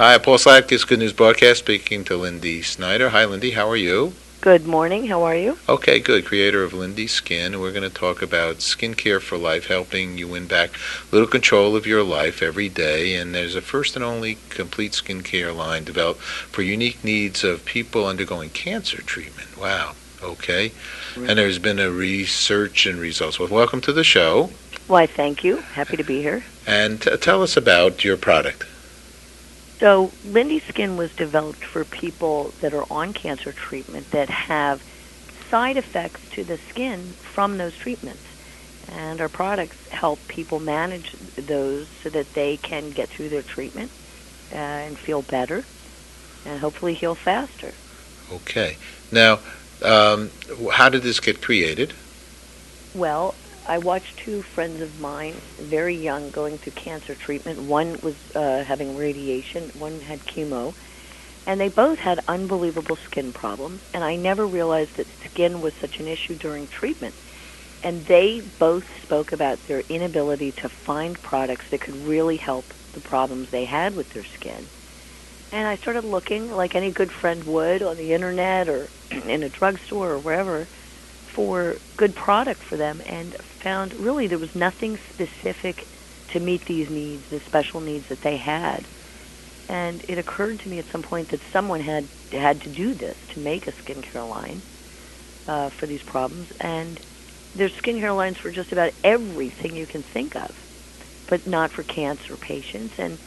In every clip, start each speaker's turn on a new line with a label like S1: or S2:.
S1: Hi, Paul Slatkus, Good News Broadcast, speaking to Lindy Snider. Hi, Lindy. How are you?
S2: Good morning. How are you?
S1: Okay, good. Creator of Lindy Skin, and we're going to talk about skincare for life, helping you win back a little control of your life every day. And there's a first and only complete skincare line developed for unique needs of people undergoing cancer treatment. Wow. Okay. And
S2: Right.
S1: there's been a research and results. Well, welcome to the show.
S2: Why, thank you. Happy to be here.
S1: And tell us about your product.
S2: So, Lindy Skin was developed for people that are on cancer treatment that have side effects to the skin from those treatments. And our products help people manage those so that they can get through their treatment and feel better and hopefully heal faster.
S1: Okay. Now, how did this get created?
S2: Well, I watched two friends of mine, very young, going through cancer treatment. One was having radiation, one had chemo, and they both had unbelievable skin problems. And I never realized that skin was such an issue during treatment. And they both spoke about their inability to find products that could really help the problems they had with their skin. And I started looking, like any good friend would, on the internet or in a drugstore or wherever, for good product for them, and found really there was nothing specific to meet these needs, the special needs that they had. And it occurred to me at some point that someone had to do this, to make a skincare line for these problems. And there's skincare lines for just about everything you can think of, but not for cancer patients. And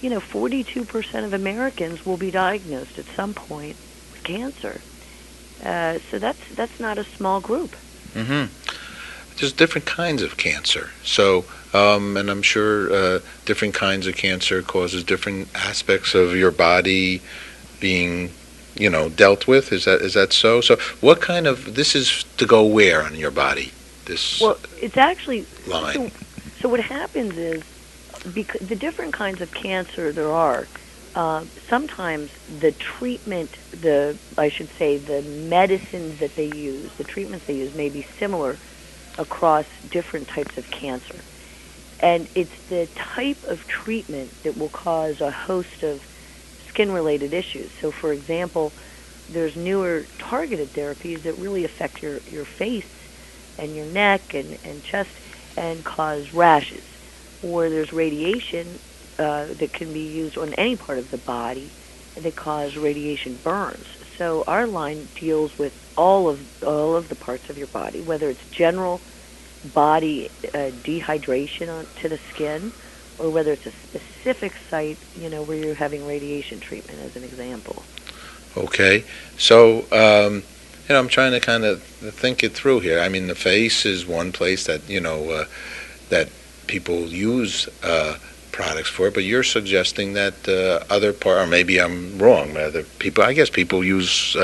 S2: 42% of Americans will be diagnosed at some point with cancer. So that's not a small group.
S1: Mm-hmm. There's different kinds of cancer. So, and I'm sure different kinds of cancer causes different aspects of your body being, dealt with. Is that so? So, what kind of this is to go where on your body? This
S2: Well, it's actually
S1: line.
S2: so. What happens is because the different kinds of cancer there are. Sometimes the treatment, I should say, the medicines that they use, the treatments they use, may be similar across different types of cancer. And it's the type of treatment that will cause a host of skin-related issues. So, for example, there's newer targeted therapies that really affect your face and your neck and chest and cause rashes. Or there's radiation that can be used on any part of the body that cause radiation burns. So our line deals with all of the parts of your body, whether it's general body dehydration to the skin, or whether it's a specific site, where you're having radiation treatment, as an example.
S1: Okay. So, I'm trying to kind of think it through here. I mean, the face is one place that that people use products for it, but you're suggesting that other part, or maybe I'm wrong. Other people, I guess, people use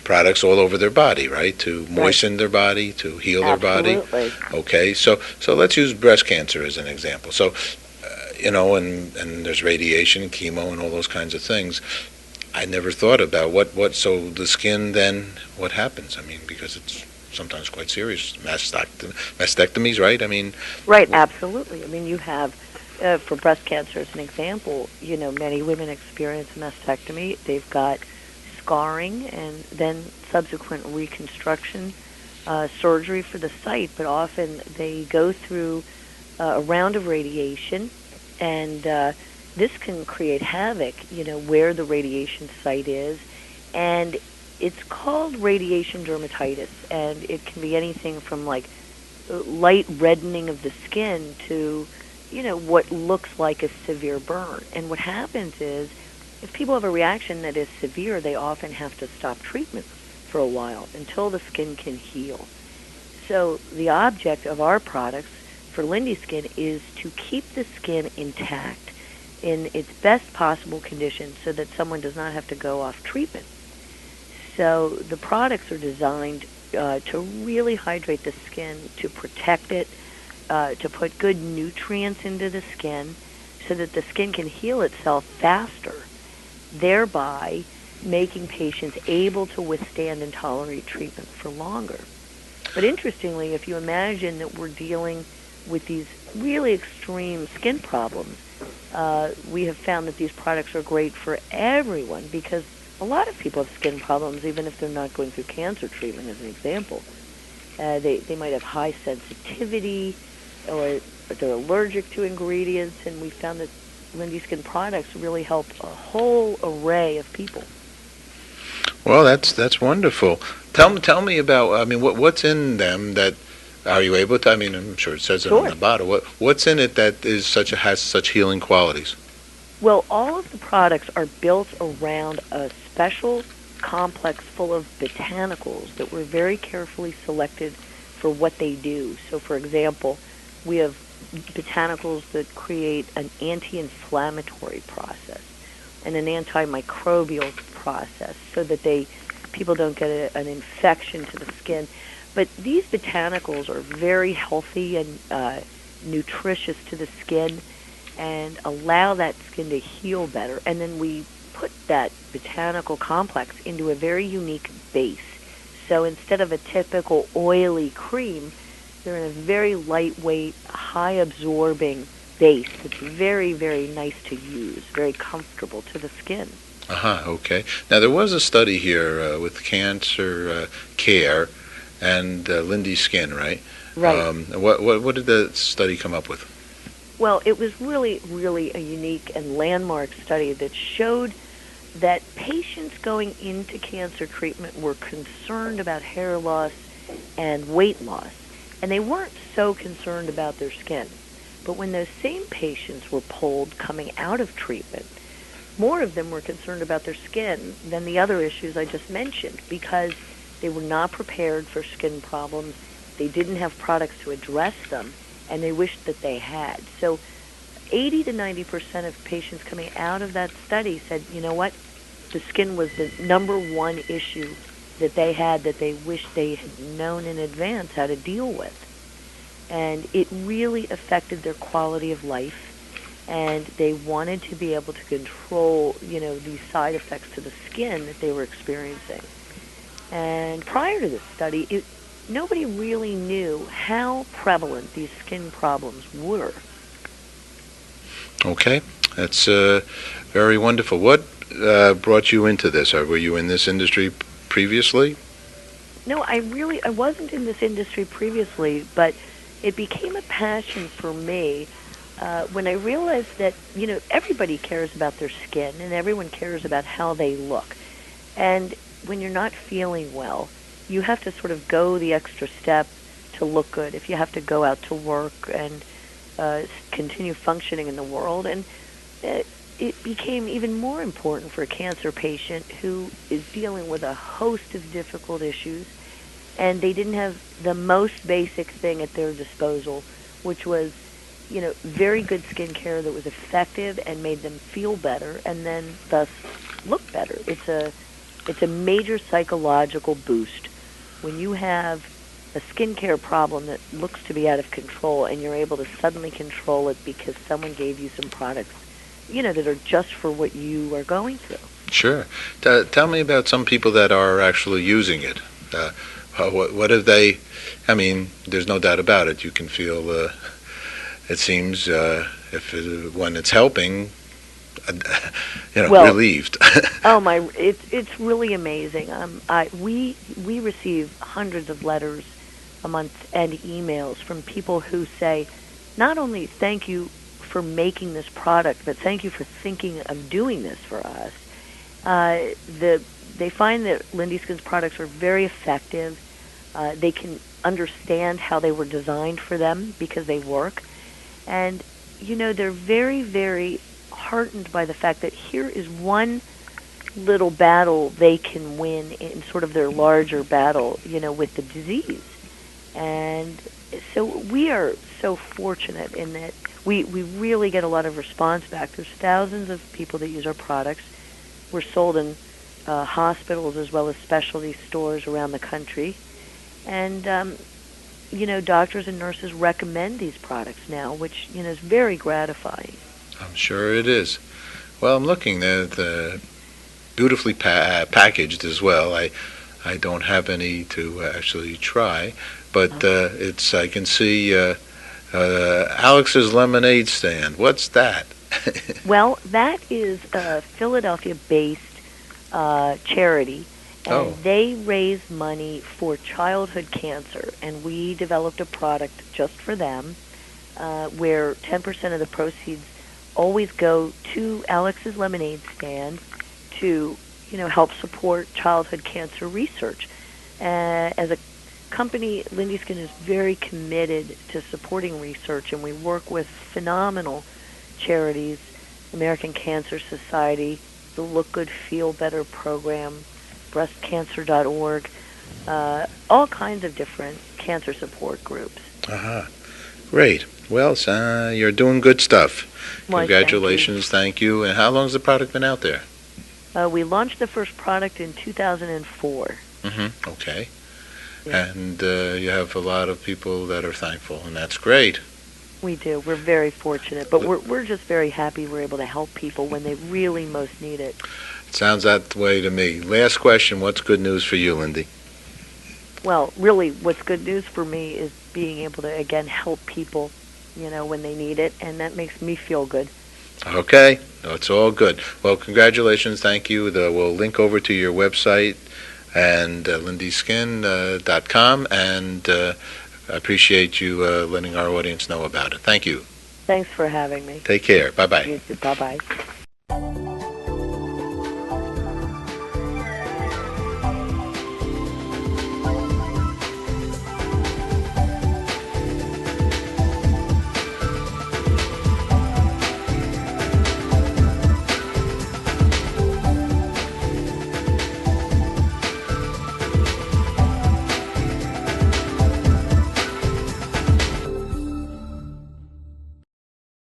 S1: products all over their body, right, to
S2: Right.
S1: moisten their body, to heal their body.
S2: Absolutely.
S1: Okay, so let's use breast cancer as an example. So, and there's radiation, chemo, and all those kinds of things. I never thought about what. So the skin then, what happens? I mean, because it's sometimes quite serious. Mastectomies, right? I mean,
S2: Right, absolutely. I mean, you have, for breast cancer as an example, many women experience a mastectomy. They've got scarring and then subsequent reconstruction, surgery for the site, but often they go through a round of radiation, and this can create havoc, where the radiation site is, and it's called radiation dermatitis, and it can be anything from like light reddening of the skin to, what looks like a severe burn. And what happens is, if people have a reaction that is severe, they often have to stop treatment for a while until the skin can heal. So the object of our products for Lindy Skin is to keep the skin intact in its best possible condition so that someone does not have to go off treatment. So the products are designed to really hydrate the skin, to protect it, to put good nutrients into the skin so that the skin can heal itself faster, thereby making patients able to withstand and tolerate treatment for longer. But interestingly, if you imagine that we're dealing with these really extreme skin problems, we have found that these products are great for everyone because a lot of people have skin problems, even if they're not going through cancer treatment, as an example. They might have high sensitivity, or they're allergic to ingredients, and we found that Lindi Skin products really help a whole array of people.
S1: Well, that's wonderful. Tell me about. I mean, what's in them that are you able to? I mean, I'm sure it says it on
S2: Sure.
S1: the bottle. What's in it that has such healing qualities?
S2: Well, all of the products are built around a special complex full of botanicals that were very carefully selected for what they do. So, for example, we have botanicals that create an anti-inflammatory process and an antimicrobial process so that people don't get an infection to the skin. But these botanicals are very healthy and nutritious to the skin and allow that skin to heal better. And then we put that botanical complex into a very unique base. So instead of a typical oily cream, they're in a very lightweight, high absorbing base that's very, very nice to use, very comfortable to the skin.
S1: Okay. Now there was a study here with CancerCare and Lindy Skin, right?
S2: Right.
S1: What did the study come up with?
S2: Well, it was really, really a unique and landmark study that showed that patients going into cancer treatment were concerned about hair loss and weight loss, and they weren't so concerned about their skin. But when those same patients were polled coming out of treatment, more of them were concerned about their skin than the other issues I just mentioned because they were not prepared for skin problems, they didn't have products to address them, and they wished that they had. So 80 to 90% of patients coming out of that study said, you know what, the skin was the number one issue that they had that they wished they had known in advance how to deal with. And it really affected their quality of life, and they wanted to be able to control, these side effects to the skin that they were experiencing. And prior to this study, nobody really knew how prevalent these skin problems were.
S1: Okay, that's very wonderful. What brought you into this? Or were you in this industry previously?
S2: No, I wasn't in this industry previously, but it became a passion for me when I realized that, everybody cares about their skin and everyone cares about how they look. And when you're not feeling well, you have to sort of go the extra step to look good. If you have to go out to work and continue functioning in the world. And it became even more important for a cancer patient who is dealing with a host of difficult issues, and they didn't have the most basic thing at their disposal, which was, very good skincare that was effective and made them feel better and then thus look better. It's a major psychological boost when you have a skincare problem that looks to be out of control and you're able to suddenly control it because someone gave you some products, that are just for what you are going through.
S1: Sure. Tell me about some people that are actually using it. What have they? I mean, there's no doubt about it. You can feel. It seems when it's helping,
S2: Well,
S1: relieved.
S2: oh my! It's really amazing. We receive hundreds of letters a month and emails from people who say, not only thank you for making this product, but thank you for thinking of doing this for us. They find that Lindi Skin's products are very effective. They can understand how they were designed for them because they work. And, they're very, very heartened by the fact that here is one little battle they can win in sort of their larger battle, with the disease. And so we are so fortunate in that we really get a lot of response back. There's thousands of people that use our products. We're sold in hospitals as well as specialty stores around the country. And, doctors and nurses recommend these products now, which, is very gratifying.
S1: I'm sure it is. Well, I'm looking. They're beautifully packaged as well. I don't have any to actually try, but I can see Alex's lemonade stand. What's that?
S2: Well, that is a Philadelphia-based charity, and
S1: Oh,
S2: they raise money for childhood cancer. And we developed a product just for them, where 10% of the proceeds always go to Alex's Lemonade Stand to, help support childhood cancer research. As a company, Lindy Skin is very committed to supporting research, and we work with phenomenal charities, American Cancer Society, the Look Good Feel Better program, breastcancer.org, all kinds of different cancer support groups.
S1: uh-huh. Great. Well, you're doing good stuff.
S2: Why, thank you.
S1: Congratulations, thank you. And how long has the product been out there?
S2: We launched the first product in 2004.
S1: Okay.
S2: Yeah,
S1: And you have a lot of people that are thankful, and that's great.
S2: we do. We're very fortunate, but we're just very happy we're able to help people when they really most need it.
S1: It sounds that way to me. Last question, what's good news for you, Lindy?
S2: Well, really, what's good news for me is being able to, again, help people, when they need it, and that makes me feel good.
S1: Okay, no, it's all good. Well, congratulations, thank you. We'll link over to your website and lindyskin.com, and I appreciate you letting our audience know about it. Thank you.
S2: Thanks for having me.
S1: Take care. Bye-bye.
S2: You too. Bye-bye.